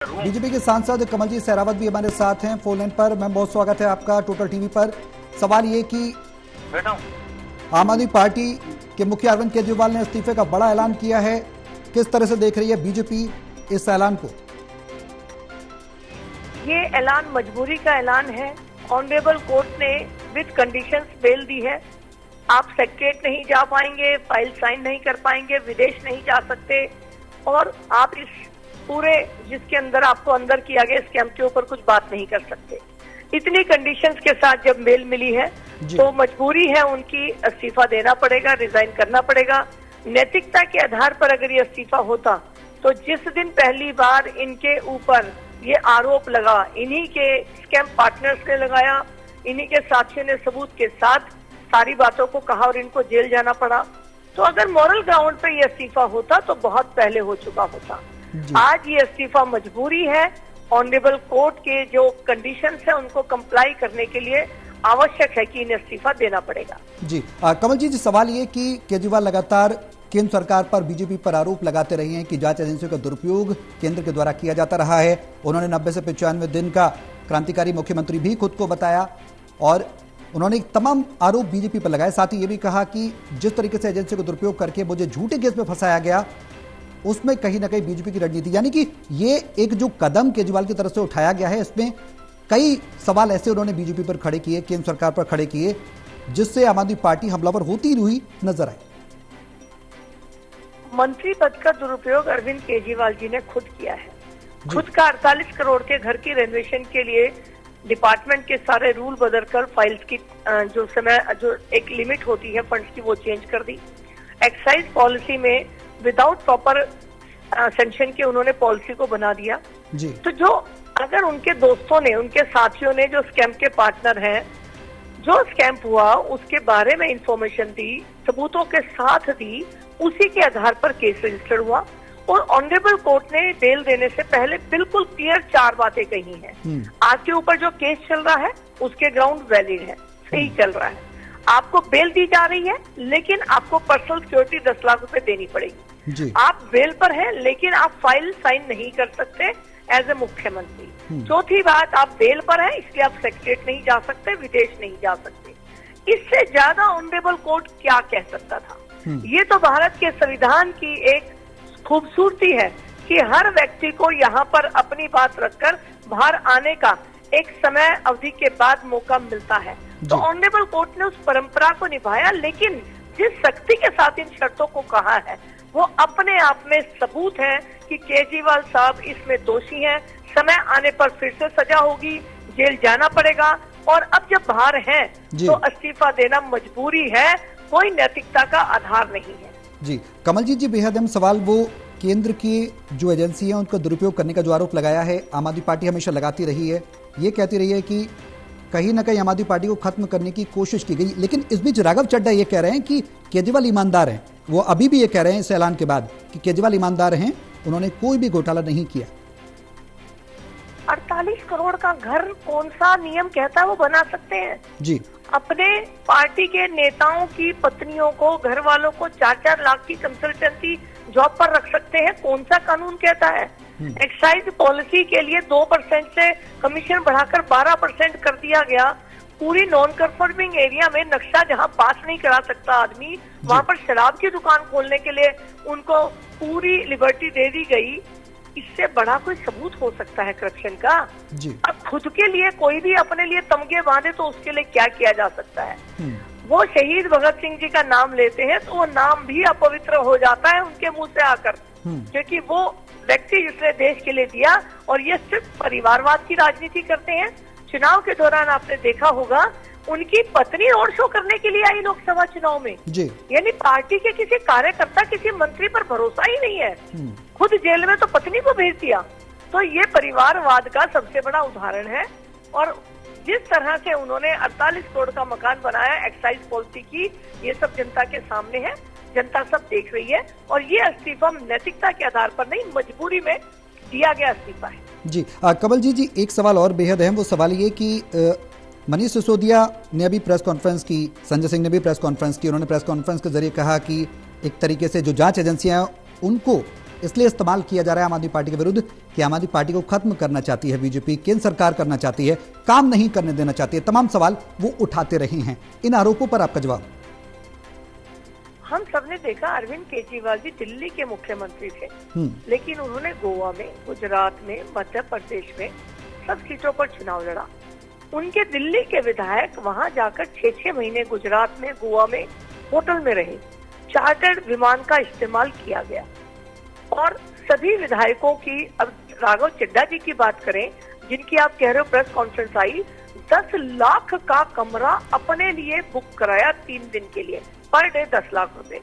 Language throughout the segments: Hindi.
बीजेपी के सांसद कमलजीत सहरावत भी हमारे साथ हैं फोन लाइन पर। मैम, बहुत स्वागत है आपका टोटल टीवी पर। सवाल ये कि आम आदमी पार्टी के मुखिया अरविंद केजरीवाल ने इस्तीफे का बड़ा ऐलान किया है, किस तरह से देख रही है बीजेपी इस ऐलान को? ये ऐलान मजबूरी का ऐलान है। ऑनरेबल कोर्ट ने विद कंडीशंस बेल दी है। आप सेक्रेटरीट नहीं जा पाएंगे, फाइल साइन नहीं कर पाएंगे, विदेश नहीं जा सकते और आप इस पूरे जिसके अंदर आपको अंदर किया गया स्कैम के ऊपर कुछ बात नहीं कर सकते। इतनी कंडीशंस के साथ जब मेल मिली है तो मजबूरी है उनकी, इस्तीफा देना पड़ेगा, रिजाइन करना पड़ेगा। नैतिकता के आधार पर अगर ये इस्तीफा होता तो जिस दिन पहली बार इनके ऊपर ये आरोप लगा, इन्हीं के स्कैम पार्टनर्स ने लगाया, इन्हीं के साथियों ने सबूत के साथ सारी बातों को कहा और इनको जेल जाना पड़ा। तो अगर मॉरल ग्राउंड पे ये इस्तीफा होता तो बहुत पहले हो चुका होता। आज ये इस्तीफा मजबूरी है। ऑनरेबल कोर्ट के जो कंडीशंस है उनको कंप्लाई करने के लिए आवश्यक है कि इन्हें इस्तीफा देना पड़ेगा। जी कमल जी, सवाल ये कि केजरीवाल लगातार केंद्र सरकार पर, बीजेपी पर आरोप लगाते रहे हैं कि जांच एजेंसियों का दुरुपयोग केंद्र के द्वारा किया जाता रहा है। उन्होंने 90 से 95 दिन का क्रांतिकारी मुख्यमंत्री भी खुद को बताया और उन्होंने तमाम आरोप बीजेपी पर लगाए। साथ ही ये भी कहा कि जिस तरीके से एजेंसी को दुरुपयोग करके मुझे झूठे केस में फंसाया गया, उसमें कहीं ना कहीं बीजेपी की रणनीति, यानी कि ये एक जो कदम केजरीवाल की तरफ से उठाया गया है, इसमें कई सवाल ऐसे उन्होंने बीजेपी पर खड़े किए, केंद्र सरकार पर खड़े किए, जिससे आम आदमी पार्टी हमलावर होती हुई नजर आई। मंत्री पद का दुरुपयोग अरविंद केजरीवाल जी ने खुद किया है। खुद का 48 करोड़ के घर की रेनोवेशन के लिए डिपार्टमेंट के सारे रूल बदलकर फाइल्स की जो एक लिमिट होती है फंड्स की, वो चेंज कर दी। एक्साइज पॉलिसी में विदाउट प्रॉपर सेंक्शन के उन्होंने पॉलिसी को बना दिया जी। तो जो अगर उनके दोस्तों ने, उनके साथियों ने, जो स्कैम के पार्टनर हैं, जो स्कैम हुआ उसके बारे में इंफॉर्मेशन दी, सबूतों के साथ दी, उसी के आधार पर केस रजिस्टर हुआ और ऑनरेबल कोर्ट ने बेल देने से पहले बिल्कुल क्लियर 4 बातें कही हैं। आपके ऊपर जो केस चल रहा है उसके ग्राउंड वैलिड है, सही चल रहा है, आपको बेल दी जा रही है, लेकिन आपको पर्सनल सिक्योरिटी 10 लाख रुपए देनी पड़ेगी। आप बेल पर हैं लेकिन आप फाइल साइन नहीं कर सकते एज ए मुख्यमंत्री। चौथी बात, आप बेल पर हैं इसलिए आप सेक्रेटरीट नहीं जा सकते, विदेश नहीं जा सकते। इससे ज्यादा ऑनरेबल कोर्ट क्या कह सकता था? ये तो भारत के संविधान की एक खूबसूरती है कि हर व्यक्ति को यहाँ पर अपनी बात रखकर बाहर आने का एक समय अवधि के बाद मौका मिलता है। तो ऑनरेबल कोर्ट ने उस परंपरा को निभाया, लेकिन जिस सख्ती के साथ इन शर्तों को कहा है वो अपने आप में सबूत है कि केजरीवाल साहब इसमें दोषी हैं। समय आने पर फिर से सजा होगी, जेल जाना पड़ेगा और अब जब बाहर हैं तो इस्तीफा देना मजबूरी है, कोई नैतिकता का आधार नहीं है। जी कमल जी, बेहद अहम सवाल, वो केंद्र की जो एजेंसी है उनका दुरुपयोग करने का जो आरोप लगाया है, आम आदमी पार्टी हमेशा लगाती रही है, ये कहती रही है कि कहीं ना कहीं आम आदमी पार्टी को खत्म करने की कोशिश की गई। लेकिन इस बीच राघव चड्ढा ये कह रहे हैं कि केजरीवाल ईमानदार हैं। वो अभी भी ये कह रहे हैं इस ऐलान के बाद कि केजरीवाल ईमानदार हैं, उन्होंने कोई भी घोटाला नहीं किया। 48 करोड़ का घर कौन सा नियम कहता है वो बना सकते हैं जी। अपने पार्टी के नेताओं की पत्नियों को, घर वालों को 4-4 लाख की कंसल्टेंसी जॉब पर रख सकते हैं, कौन सा कानून कहता है? एक्साइज पॉलिसी के लिए 2% से कमीशन बढ़ाकर 12% कर दिया गया। पूरी नॉन कंफर्मिंग एरिया में नक्शा जहां पास नहीं करा सकता आदमी, वहां पर शराब की दुकान खोलने के लिए उनको पूरी लिबर्टी दे दी गई। इससे बड़ा कोई सबूत हो सकता है करप्शन का? जी। अब खुद के लिए कोई भी अपने लिए तमगे बांधे तो उसके लिए क्या किया जा सकता है? वो शहीद भगत सिंह जी का नाम लेते हैं तो वो नाम भी अपवित्र हो जाता है उनके मुंह से आकर, क्योंकि वो व्यक्ति जिसने देश के लिए दिया, और ये सिर्फ परिवारवाद की राजनीति करते हैं। चुनाव के दौरान आपने देखा होगा उनकी पत्नी रोड शो करने के लिए आई लोकसभा चुनाव में जी। यानी पार्टी के किसी कार्यकर्ता, किसी मंत्री पर भरोसा ही नहीं है। खुद जेल में तो पत्नी को भेज दिया। तो ये परिवारवाद का सबसे बड़ा उदाहरण है। और जिस तरह से उन्होंने 48 करोड़ का मकान बनाया एक्साइज पॉलिसी की, ये सब जनता के सामने है, जनता सब देख रही है। और ये इस्तीफा नैतिकता के आधार पर नहीं, मजबूरी में दिया गया इस्तीफा है जी। कमल जी, एक सवाल और बेहद अहम, वो सवाल ये कि मनीष सिसोदिया ने अभी प्रेस कॉन्फ्रेंस की, संजय सिंह ने भी प्रेस कॉन्फ्रेंस की। उन्होंने प्रेस कॉन्फ्रेंस के जरिए कहा कि एक तरीके से जो जांच एजेंसियां उनको इसलिए इस्तेमाल किया जा रहा है आम आदमी पार्टी के विरुद्ध कि आम आदमी पार्टी को खत्म करना चाहती है बीजेपी, केंद्र सरकार करना चाहती है, काम नहीं करने देना चाहती है। तमाम सवाल वो उठाते रहे हैं। इन आरोपों पर आपका जवाब? हम सबने देखा अरविंद केजरीवाल जी दिल्ली के मुख्यमंत्री थे, लेकिन उन्होंने गोवा में, गुजरात में, मध्य प्रदेश में सब सीटों पर चुनाव लड़ा। उनके दिल्ली के विधायक वहां जाकर 6-6 महीने गुजरात में, गोवा में होटल में रहे। चार्टर्ड विमान का इस्तेमाल किया गया और सभी विधायकों की, अब राघव चड्ढा जी की बात करें जिनकी आप कह रहे हो प्रेस कॉन्फ्रेंस आई, 10 लाख का कमरा अपने लिए बुक कराया 3 दिन के लिए, पर डे 10 लाख रुपए।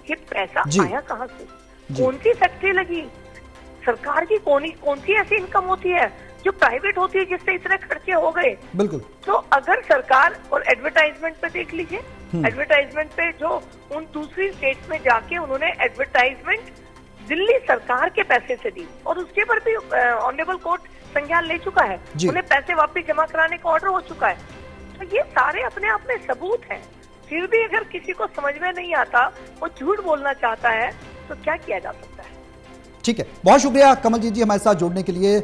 ये पैसा आया कहाँ से? कौन सी फैक्ट्री लगी? सरकार की कौन सी ऐसी इनकम होती है जो प्राइवेट होती है जिससे इतने खर्चे हो गए? बिल्कुल। तो अगर सरकार, और एडवर्टाइजमेंट पे देख लीजिए, एडवर्टाइजमेंट पे जो उन दूसरी स्टेट्स में जाके उन्होंने एडवर्टाइजमेंट दिल्ली सरकार के पैसे से दी और उसके पर भी ऑनरेबल कोर्ट संज्ञान ले चुका है, उन्हें पैसे वापस जमा कराने का ऑर्डर हो चुका है। तो ये सारे अपने आप में सबूत हैं। फिर भी अगर किसी को समझ में नहीं आता, वो झूठ बोलना चाहता है, तो क्या किया जा सकता है? ठीक है, बहुत शुक्रिया कमलजीत जी हमारे साथ जुड़ने के लिए।